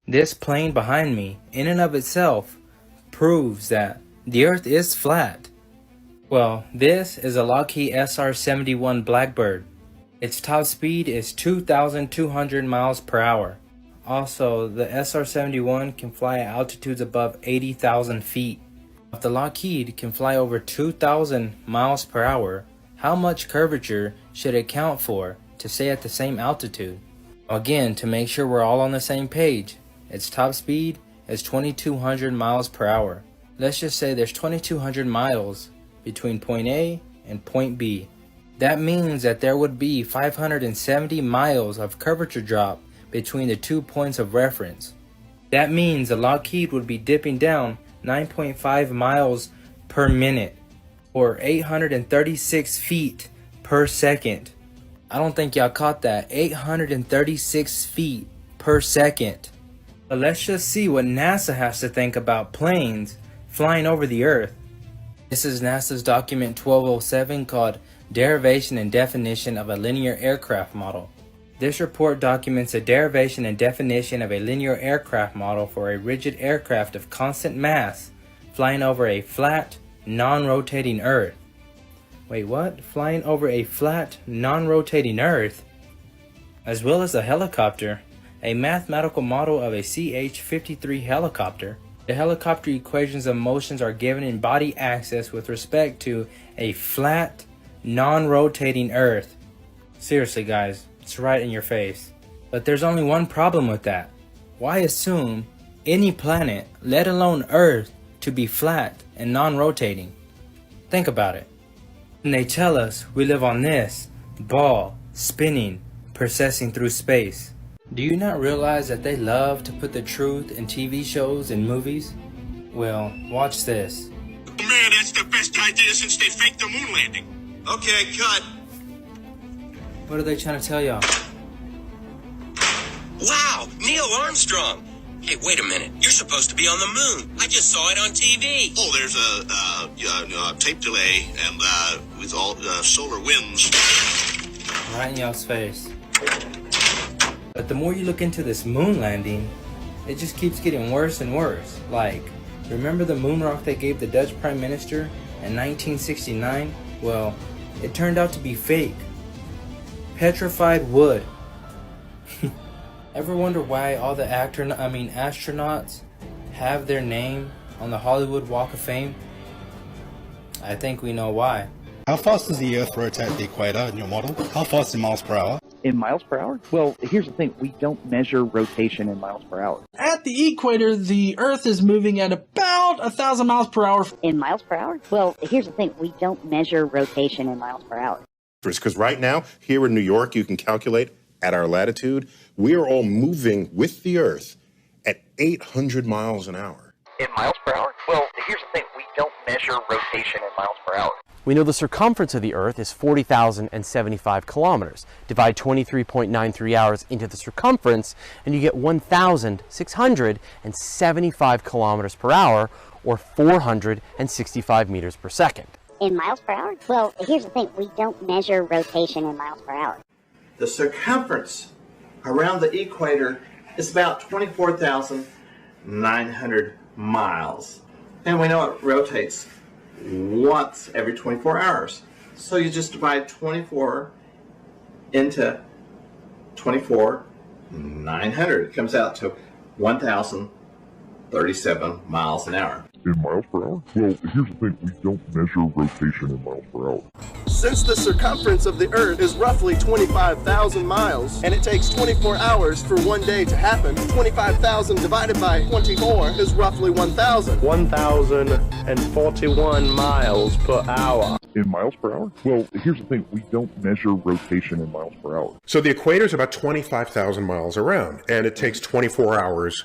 This plane behind me, in and of itself, proves that the Earth is flat. Well, this is a Lockheed SR-71 Blackbird. Its top speed is 2,200 miles per hour. Also, the SR-71 can fly at altitudes above 80,000 feet. If the Lockheed can fly over 2,000 miles per hour, how much curvature should it count for to stay at the same altitude? Again, to make sure we're all on the same page, its top speed is 2,200 miles per hour. Let's just say there's 2,200 miles between point A and point B. That means that there would be 570 miles of curvature drop between the 2 points of reference. That means the Lockheed would be dipping down 9.5 miles per minute, or 836 feet per second. I don't think y'all caught that. 836 feet per second. But let's just see what NASA has to think about planes flying over the Earth. This is NASA's document 1207 called Derivation and Definition of a Linear Aircraft Model. This report documents a derivation and definition of a linear aircraft model for a rigid aircraft of constant mass flying over a flat, non-rotating Earth. Wait, what? Flying over a flat, non-rotating Earth? As well as a helicopter, a mathematical model of a CH-53 helicopter. The helicopter equations of motions are given in body axis with respect to a flat, non-rotating Earth. Seriously guys, it's right in your face. But there's only one problem with that. Why assume any planet, let alone Earth, to be flat and non-rotating? Think about it. And they tell us we live on this ball, spinning, processing through space. Do you not realize that they love to put the truth in TV shows and movies? Well, watch this. Man, that's the best idea since they faked the moon landing. Okay, cut. What are they trying to tell y'all? Wow, Neil Armstrong. Hey, wait a minute. You're supposed to be on the moon. I just saw it on TV. Oh, there's a tape delay and with all solar winds. Right in y'all's face. But the more you look into this moon landing, it just keeps getting worse and worse. Like, remember the moon rock they gave the Dutch Prime Minister in 1969? Well, it turned out to be fake. Petrified wood. Ever wonder why all the astronauts have their name on the Hollywood Walk of Fame? I think we know why. How fast does the Earth rotate the equator in your model? How fast in miles per hour? In miles per hour? Well, here's the thing. We don't measure rotation in miles per hour. At the equator, the Earth is moving at about 1,000 miles per hour. In miles per hour? Well, here's the thing. We don't measure rotation in miles per hour. Because right now, here in New York, you can calculate at our latitude, we are all moving with the Earth at 800 miles an hour. In miles per hour? Well, here's the thing. We don't measure rotation in miles per hour. We know the circumference of the Earth is 40,075 kilometers. Divide 23.93 hours into the circumference, and you get 1,675 kilometers per hour, or 465 meters per second. In miles per hour? Well, here's the thing. We don't measure rotation in miles per hour. The circumference around the equator is about 24,900 miles. And we know it rotates once every 24 hours. So you just divide 24 into 24,900. It comes out to 1,037 miles an hour. In miles per hour? Well, here's the thing, we don't measure rotation in miles per hour. Since the circumference of the Earth is roughly 25,000 miles, and it takes 24 hours for one day to happen, 25,000 divided by 24 is roughly 1,000. 1,041 miles per hour. In miles per hour? Well, here's the thing, we don't measure rotation in miles per hour. So the equator is about 25,000 miles around, and it takes 24 hours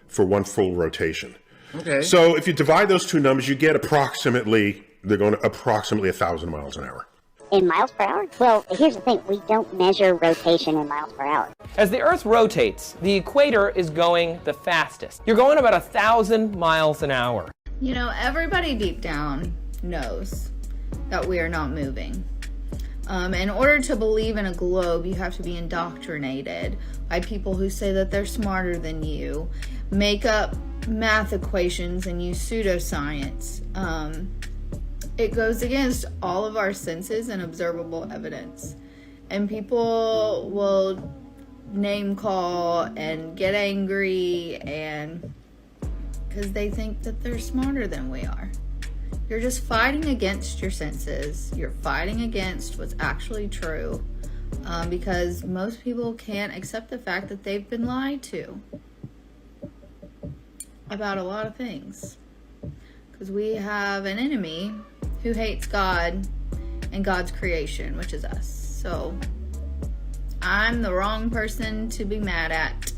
for one full rotation. Okay. So if you divide those two numbers, you get approximately 1,000 miles an hour. In miles per hour? Well, here's the thing. We don't measure rotation in miles per hour. As the Earth rotates, the equator is going the fastest. You're going about 1,000 miles an hour. You know, everybody deep down knows that we are not moving. In order to believe in a globe, you have to be indoctrinated by people who say that they're smarter than you, make up math equations, and use pseudoscience. It goes against all of our senses and observable evidence. And people will name call and get angry and because they think that they're smarter than we are. You're just fighting against your senses. You're fighting against what's actually true because most people can't accept the fact that they've been lied to about a lot of things. Because we have an enemy who hates God and God's creation, which is us. So I'm the wrong person to be mad at.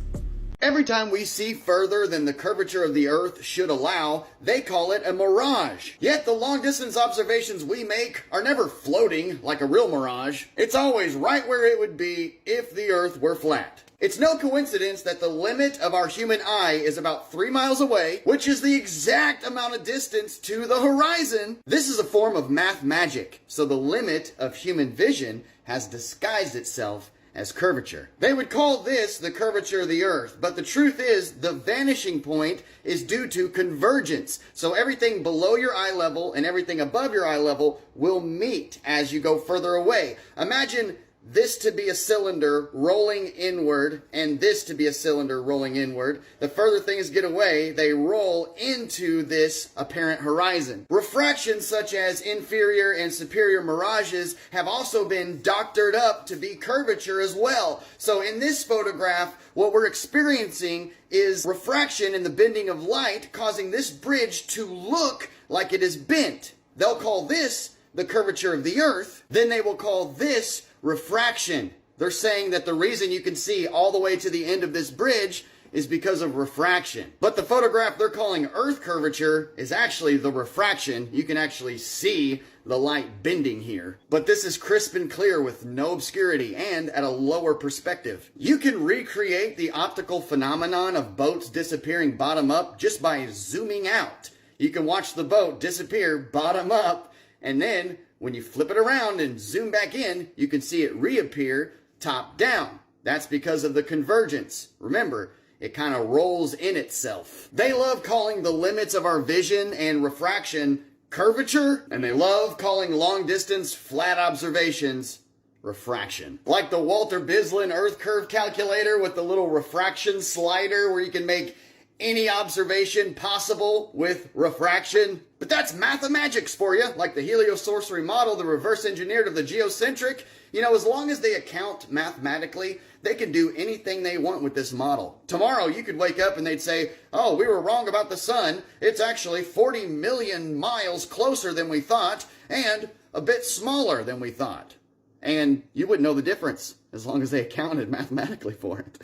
Every time we see further than the curvature of the Earth should allow, they call it a mirage. Yet the long-distance observations we make are never floating like a real mirage. It's always right where it would be if the Earth were flat. It's no coincidence that the limit of our human eye is about 3 miles away, which is the exact amount of distance to the horizon. This is a form of math magic, so the limit of human vision has disguised itself as curvature. They would call this the curvature of the Earth, but the truth is the vanishing point is due to convergence. So everything below your eye level and everything above your eye level will meet as you go further away. Imagine this to be a cylinder rolling inward and this to be a cylinder rolling inward. The further things get away, they roll into this apparent horizon. Refractions such as inferior and superior mirages have also been doctored up to be curvature as well. So in this photograph, what we're experiencing is refraction in the bending of light causing this bridge to look like it is bent. They'll call this the curvature of the Earth. Then they will call this refraction. They're saying that the reason you can see all the way to the end of this bridge is because of refraction. But the photograph they're calling Earth curvature is actually the refraction. You can actually see the light bending here. But this is crisp and clear with no obscurity and at a lower perspective. You can recreate the optical phenomenon of boats disappearing bottom up just by zooming out. You can watch the boat disappear bottom up, and then when you flip it around and zoom back in, you can see it reappear top down. That's because of the convergence. Remember, it kind of rolls in itself. They love calling the limits of our vision and refraction curvature, and they love calling long distance flat observations refraction. Like the Walter Bislin Earth curve calculator with the little refraction slider where you can make any observation possible with refraction. But that's mathemagics for you, like the heliosorcery model, the reverse engineered of the geocentric. You know, as long as they account mathematically, they can do anything they want with this model. Tomorrow you could wake up and they'd say, oh, we were wrong about the sun. It's actually 40 million miles closer than we thought and a bit smaller than we thought. And you wouldn't know the difference as long as they accounted mathematically for it.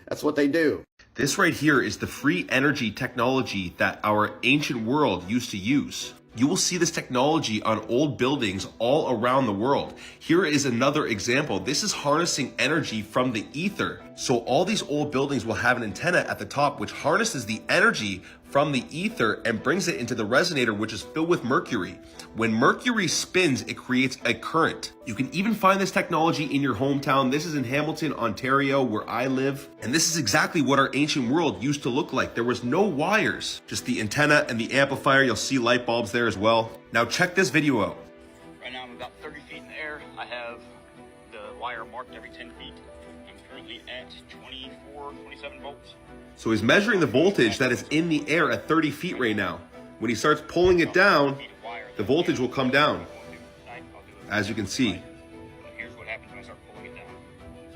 That's what they do. This right here is the free energy technology that our ancient world used to use. You will see this technology on old buildings all around the world. Here is another example. This is harnessing energy from the ether. So all these old buildings will have an antenna at the top which harnesses the energy from the ether and brings it into the resonator, which is filled with mercury. When mercury spins, it creates a current. You can even find this technology in your hometown. This is in Hamilton, Ontario, where I live. And this is exactly what our ancient world used to look like. There was no wires, just the antenna and the amplifier. You'll see light bulbs there as well. Now check this video out. Right now I'm about 30 feet in the air. I have the wire marked every 10 feet. I'm currently at 24, 27 volts. So he's measuring the voltage that is in the air at 30 feet right now. When he starts pulling it down, the voltage will come down, as you can see. Here's what happens when I start pulling it down.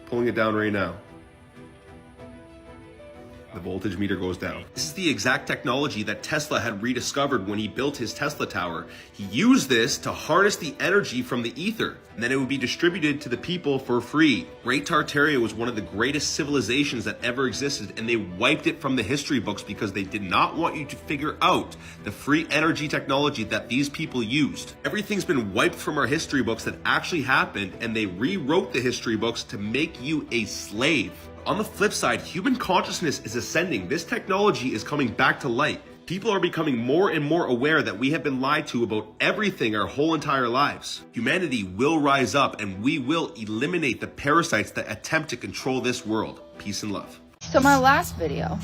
Pulling it down right now. The voltage meter goes down. This is the exact technology that Tesla had rediscovered when he built his Tesla tower. He used this to harness the energy from the ether, and then it would be distributed to the people for free. Great Tartaria was one of the greatest civilizations that ever existed, and they wiped it from the history books because they did not want you to figure out the free energy technology that these people used. Everything's been wiped from our history books that actually happened, and they rewrote the history books to make you a slave. On the flip side, human consciousness is ascending. This technology is coming back to light. People are becoming more and more aware that we have been lied to about everything our whole entire lives. Humanity will rise up and we will eliminate the parasites that attempt to control this world. Peace and love. So my last video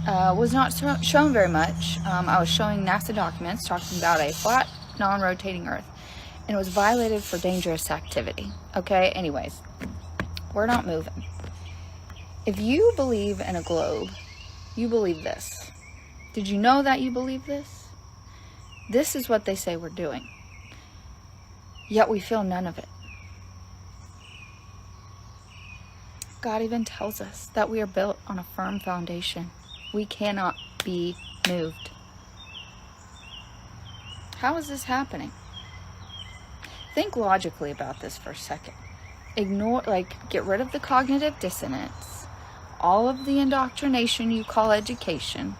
was not shown very much. I was showing NASA documents talking about a flat, non-rotating Earth, and it was violated for dangerous activity. Okay, anyways, we're not moving. If you believe in a globe, you believe this. Did you know that you believe this? This is what they say we're doing. Yet we feel none of it. God even tells us that we are built on a firm foundation. We cannot be moved. How is this happening? Think logically about this for a second. Get rid of the cognitive dissonance, all of the indoctrination you call education.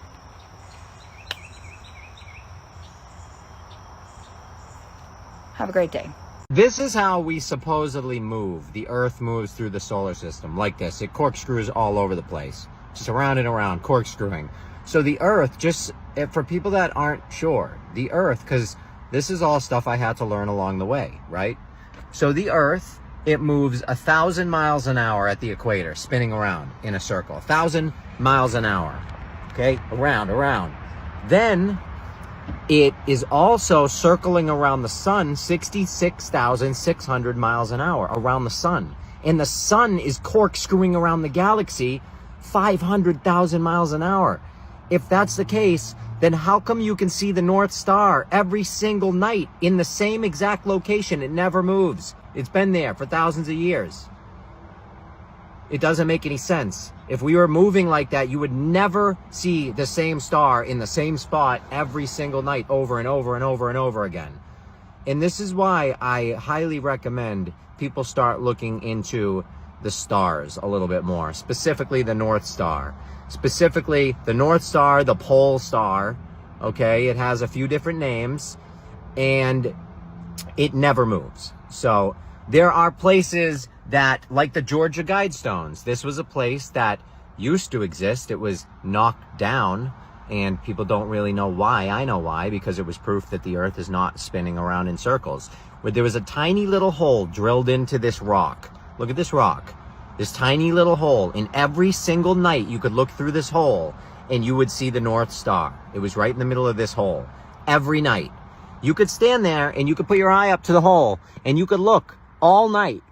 Have a great day. This is how we supposedly move. The Earth moves through the solar system like this. It corkscrews all over the place. Just around and around, corkscrewing. So the Earth, just for people that aren't sure, the Earth, because this is all stuff I had to learn along the way, right? So the Earth, it moves 1,000 miles an hour at the equator, spinning around in a circle. 1,000 miles an hour, okay? Around. Then it is also circling around the sun 66,600 miles an hour around the sun. And the sun is corkscrewing around the galaxy 500,000 miles an hour. If that's the case, then how come you can see the North Star every single night in the same exact location? It never moves. It's been there for thousands of years. It doesn't make any sense. If we were moving like that, you would never see the same star in the same spot every single night over and over and over and over again. And this is why I highly recommend people start looking into the stars a little bit more, specifically the North Star. Specifically, the North Star, the Pole Star, okay? It has a few different names, and it never moves. So there are places that, like the Georgia Guidestones, this was a place that used to exist. It was knocked down, and people don't really know why. I know why, because it was proof that the Earth is not spinning around in circles. Where there was a tiny little hole drilled into this rock. Look at this rock. This tiny little hole. And every single night you could look through this hole and you would see the North Star. It was right in the middle of this hole. Every night. You could stand there and you could put your eye up to the hole and you could look all night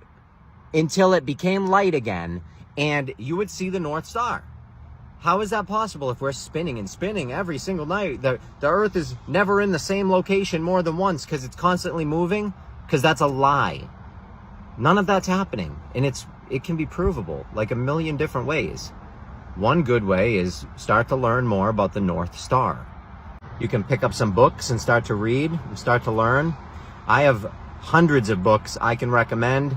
until it became light again and you would see the North Star. How is that possible if we're spinning and spinning every single night? The Earth is never in the same location more than once because it's constantly moving? Because that's a lie. None of that's happening. And it can be provable like a million different ways. One good way is start to learn more about the North Star. You can pick up some books and start to read and start to learn. I have hundreds of books I can recommend.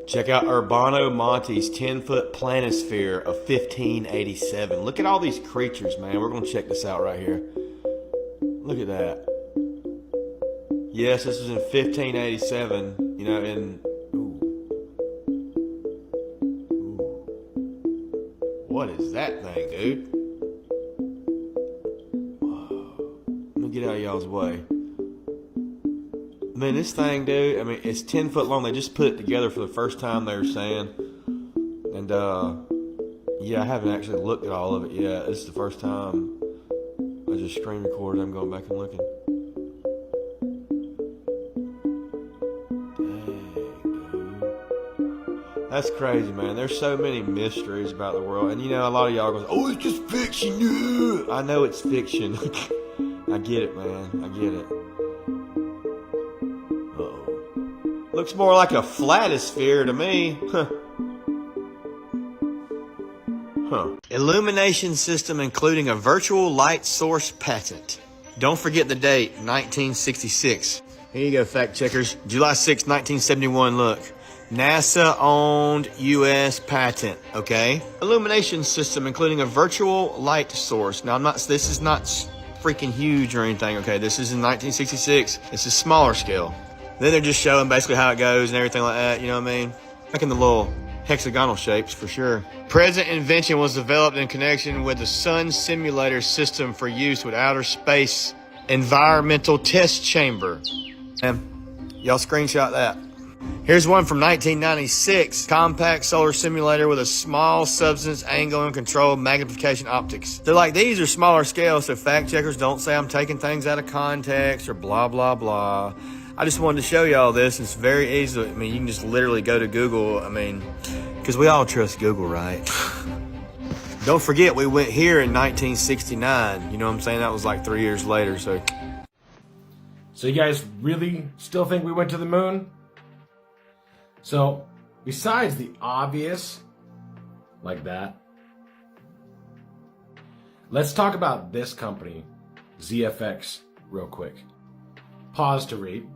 Check out Urbano Monte's 10-foot planisphere of 1587. Look at all these creatures, man. We're going to check this out right here. Look at that. Yes, this was in 1587, you know, and what is that thing, dude? Whoa. Let me get out of y'all's way. Man, this thing, dude, I mean, it's 10 foot long. They just put it together for the first time, they were saying. And, yeah, I haven't actually looked at all of it yet. This is the first time I just screen recorded. I'm going back and looking. Dang, dude. That's crazy, man. There's so many mysteries about the world. And, you know, a lot of y'all go, oh, it's just fiction. Yeah. I know it's fiction. I get it, man. I get it. Looks more like a flatosphere to me. Illumination system including a virtual light source patent. Don't forget the date, 1966. Here you go, fact checkers. July 6, 1971, look. NASA-owned U.S. patent, okay? Illumination system including a virtual light source. Now, this is not freaking huge or anything, okay? This is in 1966. This is smaller scale. Then they're just showing basically how it goes and everything like that, you know what I mean? Making the little hexagonal shapes for sure. Present invention was developed in connection with the Sun Simulator System for use with outer space environmental test chamber. And y'all screenshot that. Here's one from 1996. Compact solar simulator with a small substance angle and controlled magnification optics. They're like, these are smaller scale, so fact checkers don't say I'm taking things out of context or blah, blah, blah. I just wanted to show y'all this. It's very easy. I mean, you can just literally go to Google. I mean, because we all trust Google, right? Don't forget, we went here in 1969. You know what I'm saying? That was like 3 years later, so. So you guys really still think we went to the moon? So, besides the obvious, like that, let's talk about this company, ZFX, real quick. Pause to read.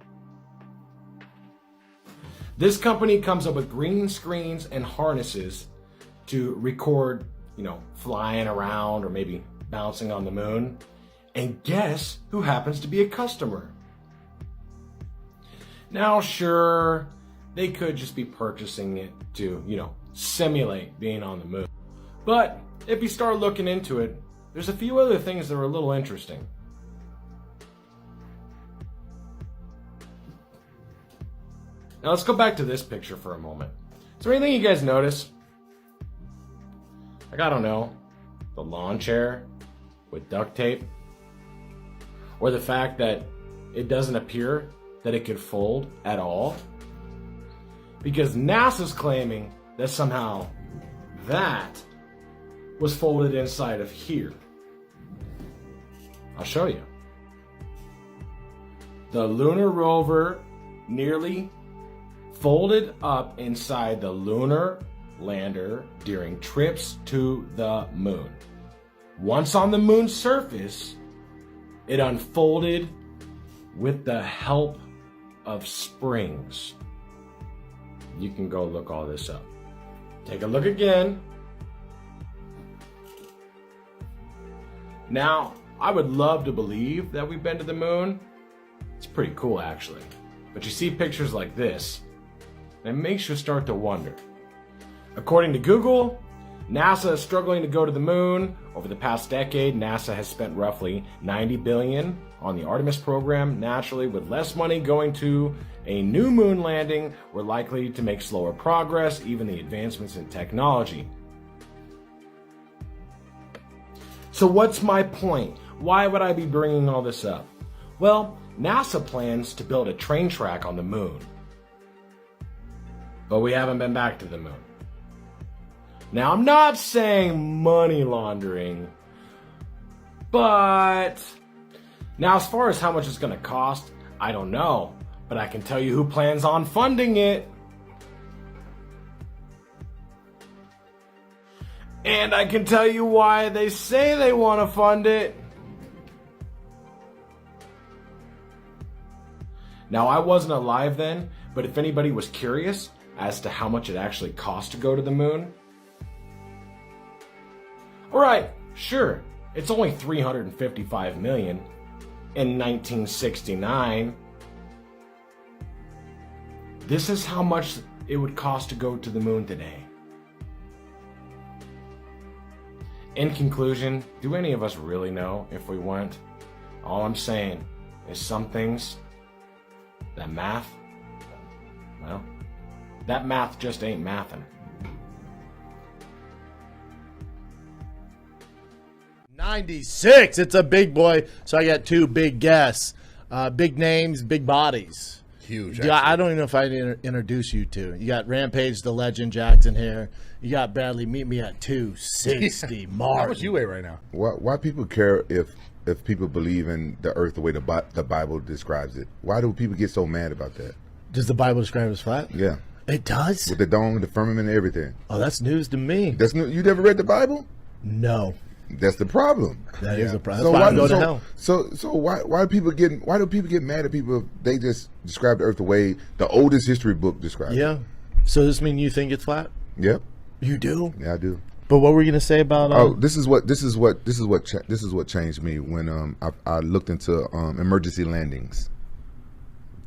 This company comes up with green screens and harnesses to record, flying around or maybe bouncing on the moon. And guess who happens to be a customer? Now, sure, they could just be purchasing it to, simulate being on the moon. But if you start looking into it, there's a few other things that are a little interesting. Now let's go back to this picture for a moment. Is there anything you guys notice? Like, I don't know, the lawn chair with duct tape? Or the fact that it doesn't appear that it could fold at all? Because NASA's claiming that somehow that was folded inside of here. I'll show you. The lunar rover nearly folded up inside the lunar lander during trips to the moon. Once on the moon's surface, it unfolded with the help of springs. You can go look all this up. Take a look again. Now, I would love to believe that we've been to the moon. It's pretty cool, actually. But you see pictures like this, and it makes you start to wonder. According to Google, NASA is struggling to go to the moon. Over the past decade, NASA has spent roughly $90 billion on the Artemis program. Naturally, with less money going to a new moon landing, we're likely to make slower progress, even the advancements in technology. So what's my point? Why would I be bringing all this up? Well, NASA plans to build a train track on the moon. But we haven't been back to the moon. Now, I'm not saying money laundering, but now as far as how much it's going to cost, I don't know, but I can tell you who plans on funding it. And I can tell you why they say they want to fund it. Now, I wasn't alive then, but if anybody was curious as to how much it actually cost to go to the moon, alright, sure, it's only $355 million in 1969. This is how much it would cost to go to the moon today. In conclusion, do any of us really know if we went? All I'm saying is some things, that math, well, that math just ain't mathin'. 96. It's a big boy. So I got two big guests. Big names, big bodies. Huge. Yeah, I don't even know if I introduce you to. You got Rampage the Legend Jackson here. You got Bradley. Meet me at 260 Martin. How much you weigh right now? Why people care if people believe in the earth the way the Bible describes it? Why do people get so mad about that? Does the Bible describe it as flat? Yeah. It does? With the dome, the firmament, and everything. Oh, that's news to me. That's new. You never read the Bible? No. That's the problem. That is a problem. That's why I go to hell. So why do people get mad at people if they just describe the earth the way the oldest history book describes it? Yeah. So does this mean you think it's flat? Yep. You do? Yeah, I do. But what were you gonna say about? This is what changed me when I looked into emergency landings.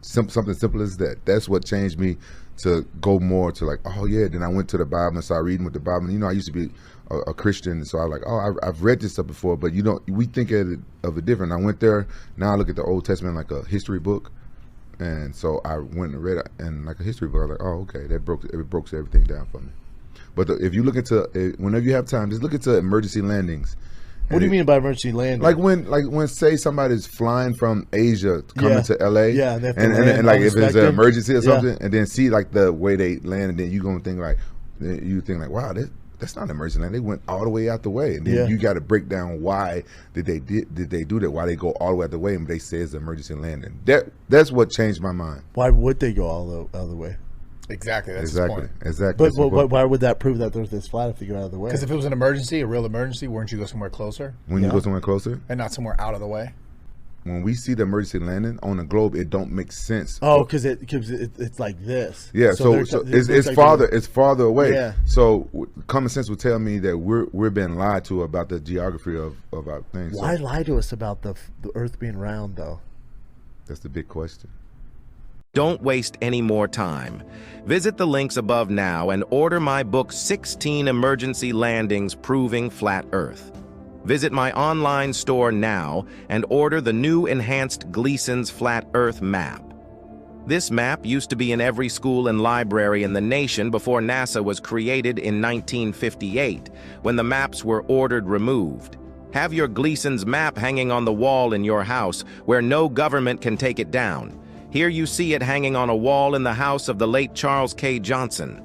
Something simple as that. That's what changed me to go more to like, oh yeah. Then I went to the Bible and started reading with the Bible. You know, I used to be a Christian, so I was like, oh, I've read this stuff before, but you know, we think of it different. I went there. Now I look at the Old Testament like a history book, and so I went and read it and like a history book. I was like, oh, okay, it broke everything down for me. But if you look into whenever you have time, just look into emergency landings. What do you mean by emergency landing? Like when say somebody's flying from Asia coming to LA, yeah, and like if it's an emergency or something, and then see like the way they land, and then you gonna think like, wow, that's not an emergency land. They went all the way out the way, and then you got to break down why did they do that? Why they go all the way out the way, and they say it's an emergency landing. That's what changed my mind. Why would they go all the way? Exactly. That's his point. Exactly. But why would that prove that the Earth is flat if they go out of the way? Because if it was an emergency, a real emergency, wouldn't you go somewhere closer? When you go somewhere closer, and not somewhere out of the way. When we see the emergency landing on the globe, it don't make sense. Oh, because it's like this. Yeah, so it's like farther. It's farther away. Yeah. So common sense would tell me that we're being lied to about the geography of our things. Why lie to us about the Earth being round, though? That's the big question. Don't waste any more time. Visit the links above now and order my book, 16 Emergency Landings Proving Flat Earth. Visit my online store now and order the new enhanced Gleason's Flat Earth map. This map used to be in every school and library in the nation before NASA was created in 1958, when the maps were ordered removed. Have your Gleason's map hanging on the wall in your house where no government can take it down. Here you see it hanging on a wall in the house of the late Charles K. Johnson.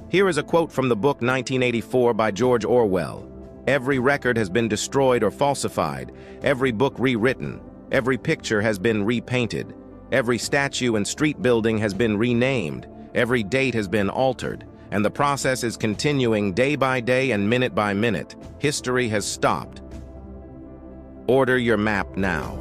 Here is a quote from the book 1984 by George Orwell. Every record has been destroyed or falsified, every book rewritten, every picture has been repainted, every statue and street building has been renamed, every date has been altered, and the process is continuing day by day and minute by minute. History has stopped. Order your map now.